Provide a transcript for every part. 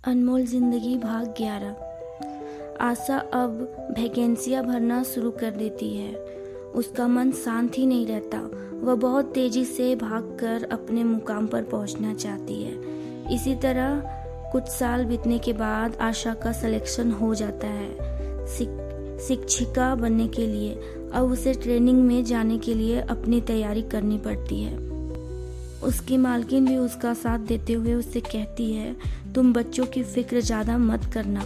अनमोल ज़िंदगी भाग 11। आशा अब वैकेंसियाँ भरना शुरू कर देती है। उसका मन शांत ही नहीं रहता। वह बहुत तेज़ी से भागकर अपने मुकाम पर पहुंचना चाहती है। इसी तरह कुछ साल बीतने के बाद आशा का सिलेक्शन हो जाता है शिक्षिका बनने के लिए। अब उसे ट्रेनिंग में जाने के लिए अपनी तैयारी करनी पड़ती है। उसकी मालकिन भी उसका साथ देते हुए उससे कहती है, तुम बच्चों की फिक्र ज़्यादा मत करना,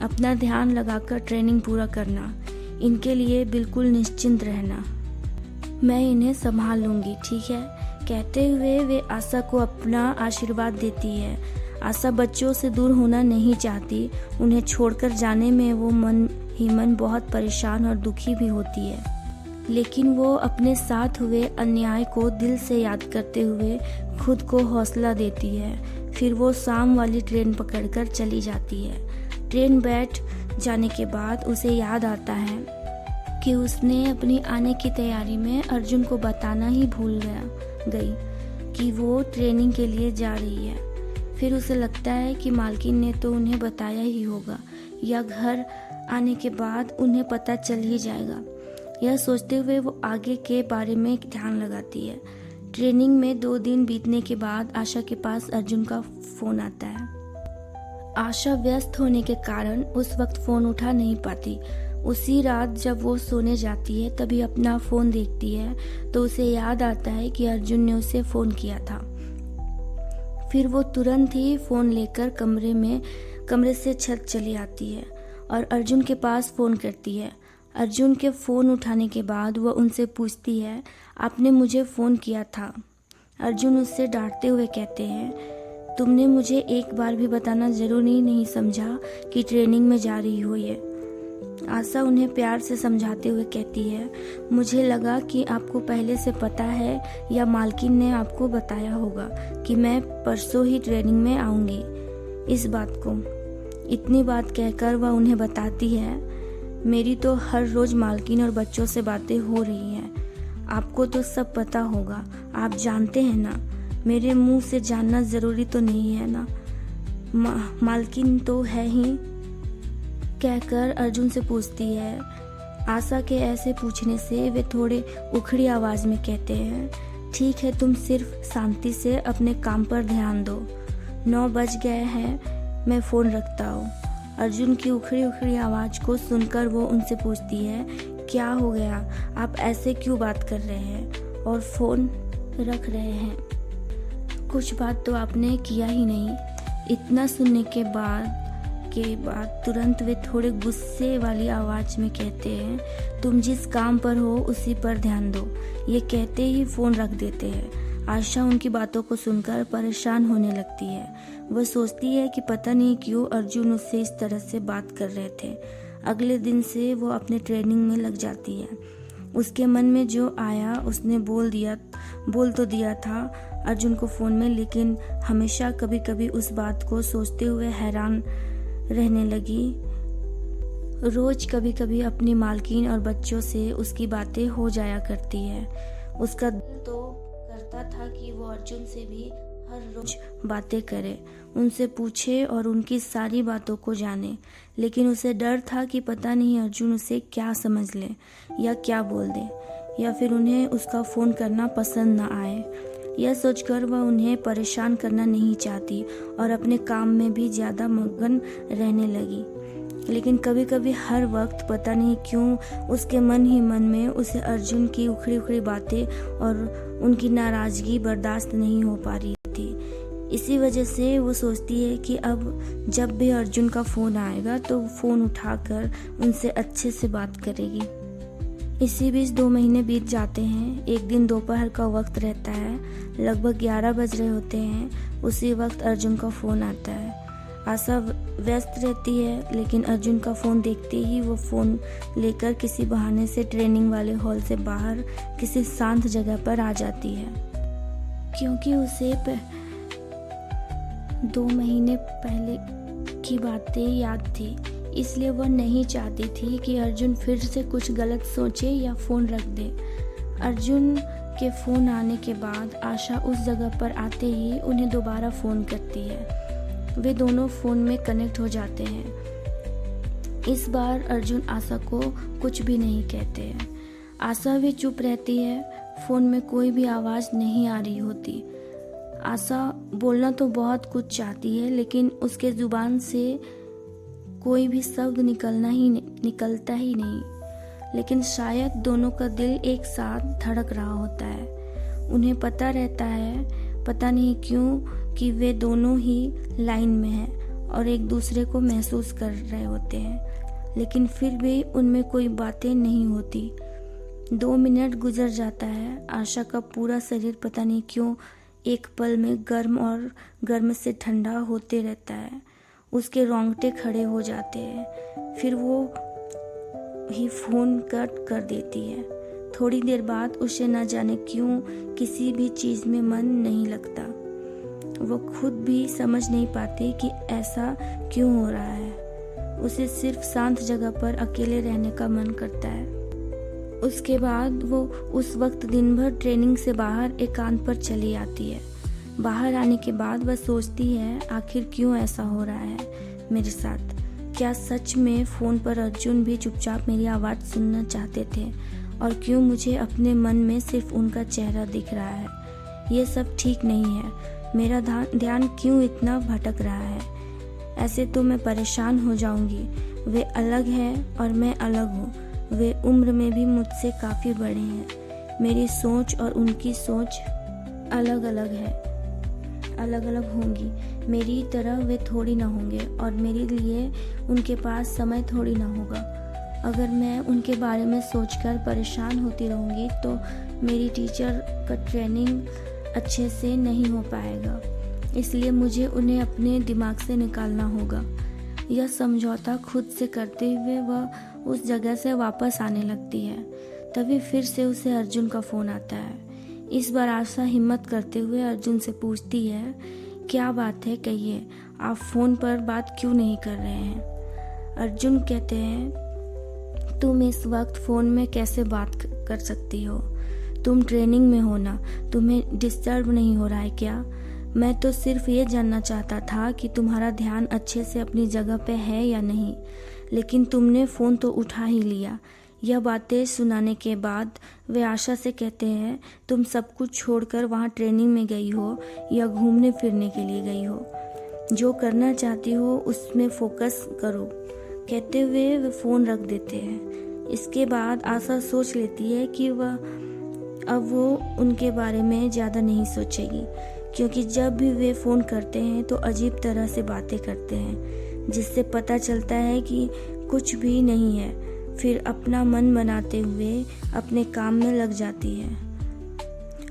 अपना ध्यान लगाकर ट्रेनिंग पूरा करना, इनके लिए बिल्कुल निश्चिंत रहना, मैं इन्हें संभाल लूँगी, ठीक है। कहते हुए वे आशा को अपना आशीर्वाद देती है। आशा बच्चों से दूर होना नहीं चाहती। उन्हें छोड़कर जाने में वो मन ही मन बहुत परेशान और दुखी भी होती है, लेकिन वो अपने साथ हुए अन्याय को दिल से याद करते हुए खुद को हौसला देती है। फिर वो शाम वाली ट्रेन पकड़कर चली जाती है। ट्रेन बैठ जाने के बाद उसे याद आता है कि उसने अपनी आने की तैयारी में अर्जुन को बताना ही भूल गई कि वो ट्रेनिंग के लिए जा रही है। फिर उसे लगता है कि मालकिन ने तो उन्हें बताया ही होगा, या घर आने के बाद उन्हें पता चल ही जाएगा। यह सोचते हुए वो आगे के बारे में ध्यान लगाती है। ट्रेनिंग में 2 दिन बीतने के बाद आशा के पास अर्जुन का फ़ोन आता है। आशा व्यस्त होने के कारण उस वक्त फ़ोन उठा नहीं पाती। उसी रात जब वो सोने जाती है तभी अपना फ़ोन देखती है तो उसे याद आता है कि अर्जुन ने उसे फ़ोन किया था। फिर वो तुरंत ही फ़ोन लेकर कमरे से छत चली आती है और अर्जुन के पास फ़ोन करती है। अर्जुन के फ़ोन उठाने के बाद वह उनसे पूछती है, आपने मुझे फ़ोन किया था। अर्जुन उससे डांटते हुए कहते हैं, तुमने मुझे एक बार भी बताना ज़रूरी नहीं समझा कि ट्रेनिंग में जा रही हो ये। आशा उन्हें प्यार से समझाते हुए कहती है, मुझे लगा कि आपको पहले से पता है या मालकिन ने आपको बताया होगा कि मैं परसों ही ट्रेनिंग में आऊँगी। इस बात को इतनी बात कहकर वह उन्हें बताती है, मेरी तो हर रोज़ मालकिन और बच्चों से बातें हो रही हैं। आपको तो सब पता होगा, आप जानते हैं ना। मेरे मुंह से जानना ज़रूरी तो नहीं है ना। मालकिन तो है ही, कहकर अर्जुन से पूछती है। आशा के ऐसे पूछने से वे थोड़े उखड़ी आवाज़ में कहते हैं, ठीक है, तुम सिर्फ शांति से अपने काम पर ध्यान दो। 9 बज गए हैं, मैं फ़ोन रखता हूँ। अर्जुन की उखड़ी आवाज़ को सुनकर वो उनसे पूछती है, क्या हो गया, आप ऐसे क्यों बात कर रहे हैं और फ़ोन रख रहे हैं? कुछ बात तो आपने किया ही नहीं। इतना सुनने के बाद तुरंत वे थोड़े गुस्से वाली आवाज़ में कहते हैं, तुम जिस काम पर हो उसी पर ध्यान दो। ये कहते ही फ़ोन रख देते हैं। आशा उनकी बातों को सुनकर परेशान होने लगती है। वह सोचती है कि पता नहीं क्यों अर्जुन उससे इस तरह से बात कर रहे थे। अगले दिन से वो अपने ट्रेनिंग में लग जाती है। उसके मन में जो आया उसने बोल तो दिया था अर्जुन को फ़ोन में, लेकिन हमेशा कभी कभी उस बात को सोचते हुए हैरान रहने लगी। रोज़ कभी कभी अपनी मालकिन और बच्चों से उसकी बातें हो जाया करती है। उसका दिल तो करता था कि वो अर्जुन से भी हर रोज बातें करे, उनसे पूछे और उनकी सारी बातों को जाने, लेकिन उसे डर था कि पता नहीं अर्जुन उसे क्या समझ ले या क्या बोल दे, या फिर उन्हें उसका फ़ोन करना पसंद ना आए। यह सोचकर वह उन्हें परेशान करना नहीं चाहती और अपने काम में भी ज़्यादा मगन रहने लगी। लेकिन कभी कभी हर वक्त पता नहीं क्यों उसके मन ही मन में उसे अर्जुन की उखड़ी बातें और उनकी नाराज़गी बर्दाश्त नहीं हो पा रही थी। इसी वजह से वो सोचती है कि अब जब भी अर्जुन का फ़ोन आएगा तो फ़ोन उठाकर उनसे अच्छे से बात करेगी। इसी बीच 2 महीने बीत जाते हैं। एक दिन दोपहर का वक्त रहता है, लगभग 11 बज रहे होते हैं। उसी वक्त अर्जुन का फ़ोन आता है। आशा व्यस्त रहती है, लेकिन अर्जुन का फ़ोन देखते ही वो फ़ोन लेकर किसी बहाने से ट्रेनिंग वाले हॉल से बाहर किसी शांत जगह पर आ जाती है। क्योंकि उसे 2 महीने पहले की बातें याद थी, इसलिए वह नहीं चाहती थी कि अर्जुन फिर से कुछ गलत सोचे या फ़ोन रख दे। अर्जुन के फ़ोन आने के बाद आशा उस जगह पर आते ही उन्हें दोबारा फ़ोन करती है। वे दोनों फ़ोन में कनेक्ट हो जाते हैं। इस बार अर्जुन आशा को कुछ भी नहीं कहते हैं। आशा भी चुप रहती है। फ़ोन में कोई भी आवाज़ नहीं आ रही होती। आशा बोलना तो बहुत कुछ चाहती है, लेकिन उसके ज़ुबान से कोई भी शब्द निकलता ही नहीं। लेकिन शायद दोनों का दिल एक साथ धड़क रहा होता है। उन्हें पता रहता है, पता नहीं क्यों, कि वे दोनों ही लाइन में हैं और एक दूसरे को महसूस कर रहे होते हैं, लेकिन फिर भी उनमें कोई बातें नहीं होती। 2 मिनट गुजर जाता है। आशा का पूरा शरीर पता नहीं क्यों एक पल में गर्म और गर्म से ठंडा होते रहता है। उसके रोंगटे खड़े हो जाते हैं। फिर वो ही फ़ोन कट कर देती है। थोड़ी देर बाद उसे न जाने क्यों किसी भी चीज़ में मन नहीं लगता। वो खुद भी समझ नहीं पाती कि ऐसा क्यों हो रहा है। उसे सिर्फ शांत जगह पर अकेले रहने का मन करता है। उसके बाद वो उस वक्त दिन भर ट्रेनिंग से बाहर एकांत पर चली आती है। बाहर आने के बाद वह सोचती है, आखिर क्यों ऐसा हो रहा है मेरे साथ? क्या सच में फ़ोन पर अर्जुन भी चुपचाप मेरी आवाज़ सुनना चाहते थे? और क्यों मुझे अपने मन में सिर्फ उनका चेहरा दिख रहा है? ये सब ठीक नहीं है। मेरा ध्यान क्यों इतना भटक रहा है? ऐसे तो मैं परेशान हो जाऊंगी। वे अलग हैं और मैं अलग हूँ। वे उम्र में भी मुझसे काफ़ी बड़े हैं। मेरी सोच और उनकी सोच अलग अलग है, अलग अलग होंगी। मेरी तरह वे थोड़ी ना होंगे और मेरे लिए उनके पास समय थोड़ी ना होगा। अगर मैं उनके बारे में सोचकर परेशान होती रहूँगी तो मेरी टीचर का ट्रेनिंग अच्छे से नहीं हो पाएगा। इसलिए मुझे उन्हें अपने दिमाग से निकालना होगा। यह समझौता खुद से करते हुए वह उस जगह से वापस आने लगती है। तभी फिर से उसे अर्जुन का फ़ोन आता है। इस बार आशा हिम्मत करते हुए अर्जुन से पूछती है, क्या बात है, कहिए, आप फ़ोन पर बात क्यों नहीं कर रहे हैं? अर्जुन कहते हैं, तुम इस वक्त फ़ोन में कैसे बात कर सकती हो? तुम ट्रेनिंग में हो ना, तुम्हें डिस्टर्ब नहीं हो रहा है क्या? मैं तो सिर्फ ये जानना चाहता था कि तुम्हारा ध्यान अच्छे से अपनी जगह पे है या नहीं, लेकिन तुमने फ़ोन तो उठा ही लिया। यह बातें सुनाने के बाद वे आशा से कहते हैं, तुम सब कुछ छोड़कर वहाँ ट्रेनिंग में गई हो या घूमने फिरने के लिए गई हो? जो करना चाहती हो उसमें फोकस करो। कहते हुए वे फ़ोन रख देते हैं। इसके बाद आशा सोच लेती है कि अब वो उनके बारे में ज़्यादा नहीं सोचेगी, क्योंकि जब भी वे फ़ोन करते हैं तो अजीब तरह से बातें करते हैं, जिससे पता चलता है कि कुछ भी नहीं है। फिर अपना मन बनाते हुए अपने काम में लग जाती है।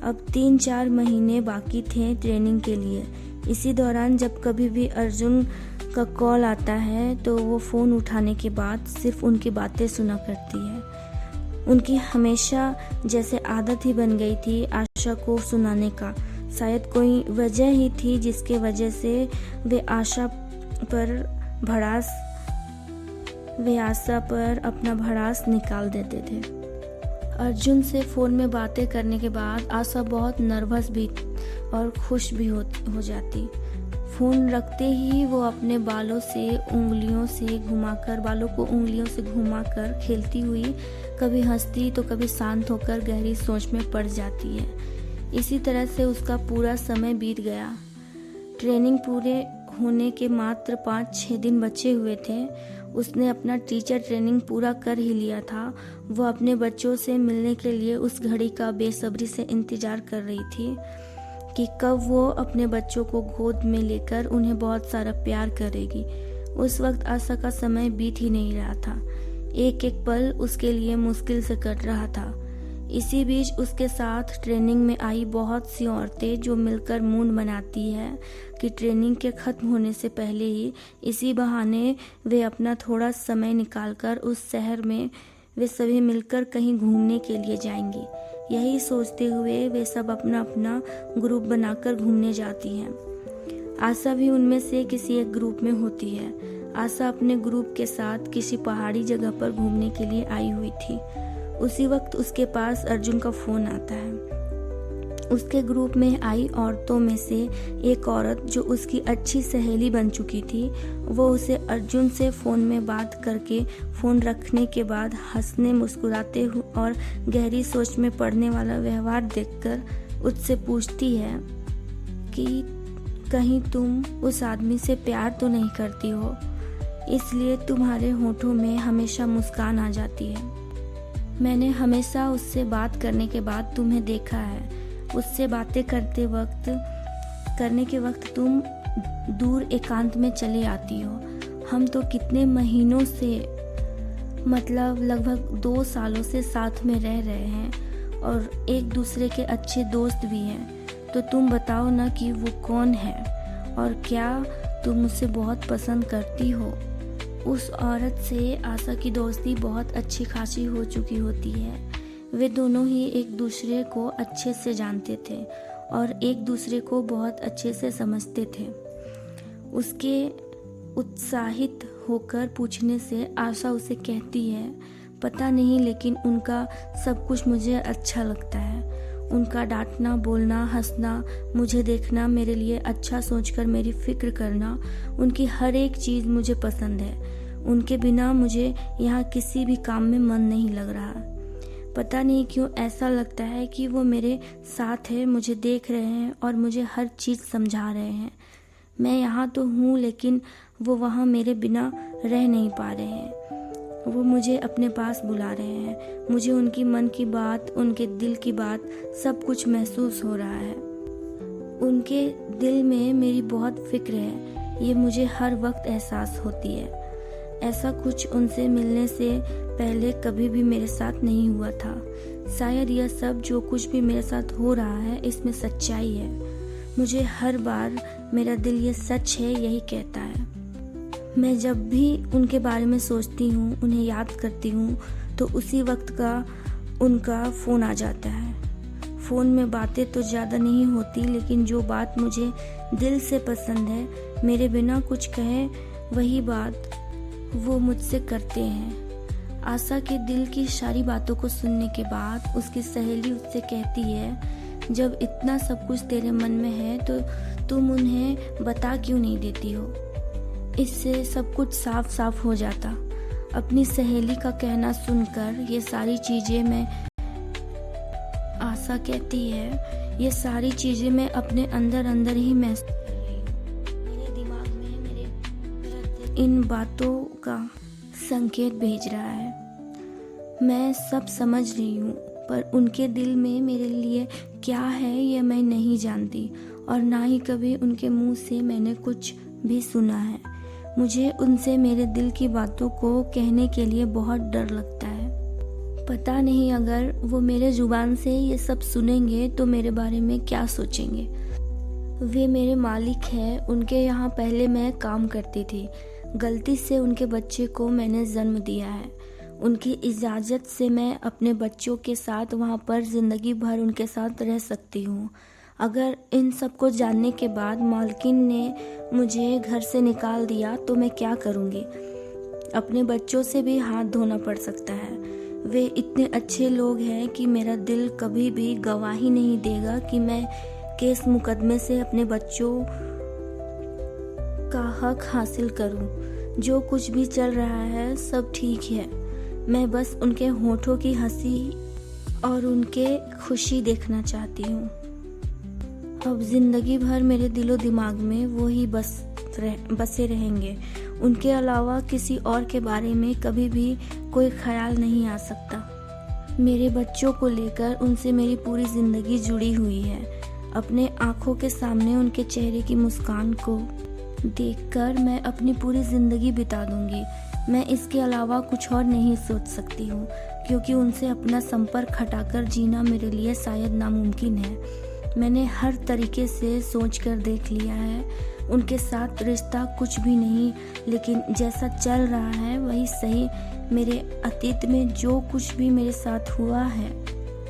अब 3-4 महीने बाकी थे ट्रेनिंग के लिए। इसी दौरान जब कभी भी अर्जुन का कॉल आता है तो वो फ़ोन उठाने के बाद सिर्फ उनकी बातें सुना करती है। उनकी हमेशा जैसे आदत ही बन गई थी आशा को सुनाने का। शायद कोई वजह ही थी जिसके वजह से वे आशा पर अपना भड़ास निकाल देते थे। अर्जुन से फ़ोन में बातें करने के बाद आशा बहुत नर्वस भी और खुश भी हो जाती। फ़ोन रखते ही वो अपने बालों को उंगलियों से घुमाकर खेलती हुई कभी हंसती तो कभी शांत होकर गहरी सोच में पड़ जाती है। इसी तरह से उसका पूरा समय बीत गया। ट्रेनिंग पूरे होने के मात्र 5-6 दिन बचे हुए थे। उसने अपना टीचर ट्रेनिंग पूरा कर ही लिया था। वो अपने बच्चों से मिलने के लिए उस घड़ी का बेसब्री से इंतज़ार कर रही थी कि कब वो अपने बच्चों को गोद में लेकर उन्हें बहुत सारा प्यार करेगी। उस वक्त आशा का समय बीत ही नहीं रहा था। एक एक पल उसके लिए मुश्किल से कट रहा था। इसी बीच उसके साथ ट्रेनिंग में आई बहुत सी औरतें जो मिलकर मूड बनाती है कि ट्रेनिंग के ख़त्म होने से पहले ही इसी बहाने वे अपना थोड़ा समय निकालकर उस शहर में वे सभी मिलकर कहीं घूमने के लिए जाएंगी। यही सोचते हुए वे सब अपना अपना ग्रुप बनाकर घूमने जाती हैं। आशा भी उनमें से किसी एक ग्रुप में होती है। आशा अपने ग्रुप के साथ किसी पहाड़ी जगह पर घूमने के लिए आई हुई थी। उसी वक्त उसके पास अर्जुन का फ़ोन आता है। उसके ग्रुप में आई औरतों में से एक औरत जो उसकी अच्छी सहेली बन चुकी थी, वो उसे अर्जुन से फ़ोन में बात करके फ़ोन रखने के बाद हंसने, मुस्कुराते हुए और गहरी सोच में पड़ने वाला व्यवहार देखकर उससे पूछती है कि कहीं तुम उस आदमी से प्यार तो नहीं करती हो, इसलिए तुम्हारे होठों में हमेशा मुस्कान आ जाती है। मैंने हमेशा उससे बात करने के बाद तुम्हें देखा है। उससे बातें करने के वक्त तुम दूर एकांत में चली आती हो। हम तो कितने महीनों से, मतलब लगभग 2 सालों से साथ में रह रहे हैं और एक दूसरे के अच्छे दोस्त भी हैं। तो तुम बताओ ना कि वो कौन है और क्या तुम उसे बहुत पसंद करती हो। उस औरत से आशा की दोस्ती बहुत अच्छी खासी हो चुकी होती है। वे दोनों ही एक दूसरे को अच्छे से जानते थे और एक दूसरे को बहुत अच्छे से समझते थे। उसके उत्साहित होकर पूछने से आशा उसे कहती है, पता नहीं लेकिन उनका सब कुछ मुझे अच्छा लगता है। उनका डांटना, बोलना, हंसना, मुझे देखना, मेरे लिए अच्छा सोचकर मेरी फिक्र करना, उनकी हर एक चीज़ मुझे पसंद है। उनके बिना मुझे यहाँ किसी भी काम में मन नहीं लग रहा। पता नहीं क्यों ऐसा लगता है कि वो मेरे साथ है, मुझे देख रहे हैं और मुझे हर चीज़ समझा रहे हैं। मैं यहाँ तो हूँ लेकिन वो वहाँ मेरे बिना रह नहीं पा रहे हैं। वो मुझे अपने पास बुला रहे हैं। मुझे उनकी मन की बात, उनके दिल की बात सब कुछ महसूस हो रहा है। उनके दिल में मेरी बहुत फिक्र है, ये मुझे हर वक्त एहसास होती है। ऐसा कुछ उनसे मिलने से पहले कभी भी मेरे साथ नहीं हुआ था। शायद यह सब जो कुछ भी मेरे साथ हो रहा है इसमें सच्चाई है। मुझे हर बार मेरा दिल ये सच है यही कहता है। मैं जब भी उनके बारे में सोचती हूँ, उन्हें याद करती हूँ, तो उसी वक्त का उनका फ़ोन आ जाता है। फ़ोन में बातें तो ज़्यादा नहीं होती लेकिन जो बात मुझे दिल से पसंद है, मेरे बिना कुछ कहे वही बात वो मुझसे करते हैं। आशा के दिल की सारी बातों को सुनने के बाद उसकी सहेली उससे कहती है, जब इतना सब कुछ तेरे मन में है तो तुम उन्हें बता क्यों नहीं देती हो। इससे सब कुछ साफ साफ हो जाता। अपनी सहेली का कहना सुनकर ये सारी चीज़ें मैं, आशा कहती है, ये सारी चीज़ें मैं अपने अंदर अंदर ही महसूस कर रही हूँ। मेरे दिमाग में मेरे इन बातों का संकेत भेज रहा है। मैं सब समझ रही हूँ पर उनके दिल में मेरे लिए क्या है यह मैं नहीं जानती और ना ही कभी उनके मुंह से मैंने कुछ भी सुना है। मुझे उनसे मेरे दिल की बातों को कहने के लिए बहुत डर लगता है। पता नहीं अगर वो मेरे जुबान से ये सब सुनेंगे तो मेरे बारे में क्या सोचेंगे। वे मेरे मालिक हैं, उनके यहाँ पहले मैं काम करती थी। गलती से उनके बच्चे को मैंने जन्म दिया है। उनकी इजाज़त से मैं अपने बच्चों के साथ वहाँ पर ज़िंदगी भर उनके साथ रह सकती हूँ। अगर इन सब को जानने के बाद मालकिन ने मुझे घर से निकाल दिया तो मैं क्या करूँगी। अपने बच्चों से भी हाथ धोना पड़ सकता है। वे इतने अच्छे लोग हैं कि मेरा दिल कभी भी गवाही नहीं देगा कि मैं केस मुकदमे से अपने बच्चों का हक हासिल करूं। जो कुछ भी चल रहा है सब ठीक है। मैं बस उनके होठों की हंसी और उनके खुशी देखना चाहती हूँ। अब जिंदगी भर मेरे दिलो दिमाग में वो ही बसे रहेंगे। उनके अलावा किसी और के बारे में कभी भी कोई ख्याल नहीं आ सकता। मेरे बच्चों को लेकर उनसे मेरी पूरी जिंदगी जुड़ी हुई है। अपने आंखों के सामने उनके चेहरे की मुस्कान को देखकर मैं अपनी पूरी जिंदगी बिता दूंगी। मैं इसके अलावा कुछ और नहीं सोच सकती हूँ क्योंकि उनसे अपना संपर्क हटाकर जीना मेरे लिए शायद नामुमकिन है। मैंने हर तरीके से सोच कर देख लिया है। उनके साथ रिश्ता कुछ भी नहीं, लेकिन जैसा चल रहा है वही सही। मेरे अतीत में जो कुछ भी मेरे साथ हुआ है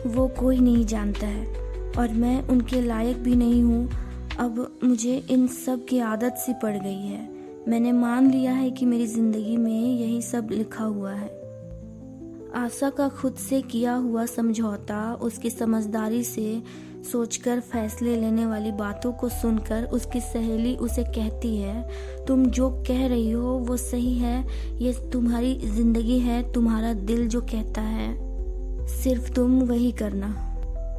वो कोई नहीं जानता है और मैं उनके लायक भी नहीं हूँ। अब मुझे इन सब की आदत सी पड़ गई है। मैंने मान लिया है कि मेरी ज़िंदगी में यही सब लिखा हुआ है। आशा का खुद से किया हुआ समझौता उसकी समझदारी से सोचकर फैसले लेने वाली बातों को सुनकर उसकी सहेली उसे कहती है, तुम जो कह रही हो वो सही है, ये तुम्हारी जिंदगी है, तुम्हारा दिल जो कहता है सिर्फ तुम वही करना।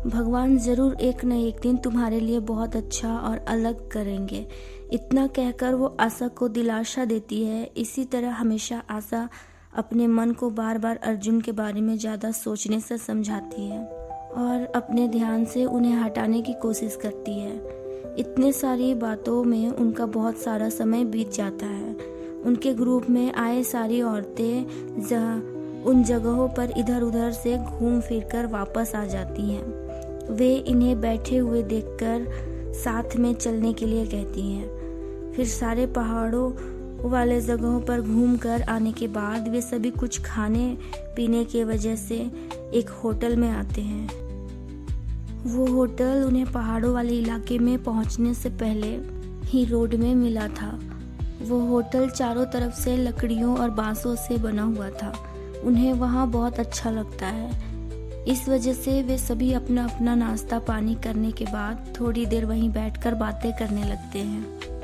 भगवान जरूर एक न एक दिन तुम्हारे लिए बहुत अच्छा और अलग करेंगे। इतना कहकर वो आशा को दिलासा देती है। इसी तरह हमेशा आशा अपने मन को बार बार अर्जुन के बारे में ज़्यादा सोचने से समझाती है और अपने ध्यान से उन्हें हटाने की कोशिश करती है। इतने सारी बातों में उनका बहुत सारा समय बीत जाता है। उनके ग्रुप में आए सारी औरतें उन जगहों पर इधर उधर से घूम फिर कर वापस आ जाती हैं। वे इन्हें बैठे हुए देखकर साथ में चलने के लिए कहती हैं। फिर सारे पहाड़ों वाले जगहों पर घूमकर आने के बाद वे सभी कुछ खाने पीने के वजह से एक होटल में आते हैं। वो होटल उन्हें पहाड़ों वाले इलाके में पहुंचने से पहले ही रोड में मिला था। वो होटल चारों तरफ से लकड़ियों और बांसों से बना हुआ था। उन्हें वहाँ बहुत अच्छा लगता है। इस वजह से वे सभी अपना अपना नाश्ता पानी करने के बाद थोड़ी देर वहीं बैठकर बातें करने लगते हैं।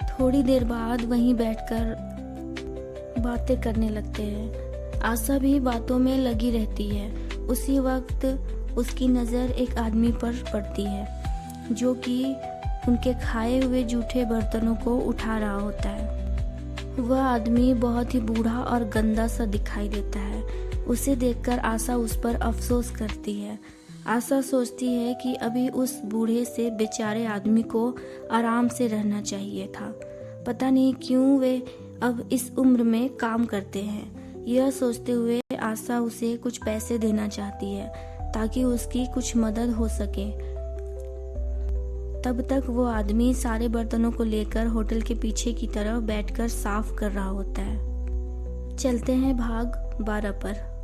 थोड़ी देर बाद वहीं बैठकर बातें करने लगते हैं। आशा भी बातों में लगी रहती है। उसी वक्त उसकी नज़र एक आदमी पर पड़ती है जो कि उनके खाए हुए जूठे बर्तनों को उठा रहा होता है। वह आदमी बहुत ही बूढ़ा और गंदा सा दिखाई देता है। उसे देखकर आशा उस पर अफसोस करती है। आशा सोचती है कि अभी उस बूढ़े से बेचारे आदमी को आराम से रहना चाहिए था। पता नहीं क्यों वे अब इस उम्र में काम करते हैं। यह सोचते हुए आशा उसे कुछ पैसे देना चाहती है ताकि उसकी कुछ मदद हो सके। तब तक वो आदमी सारे बर्तनों को लेकर होटल के पीछे की तरफ बैठकर साफ कर रहा होता है। चलते हैं भाग 12 पर।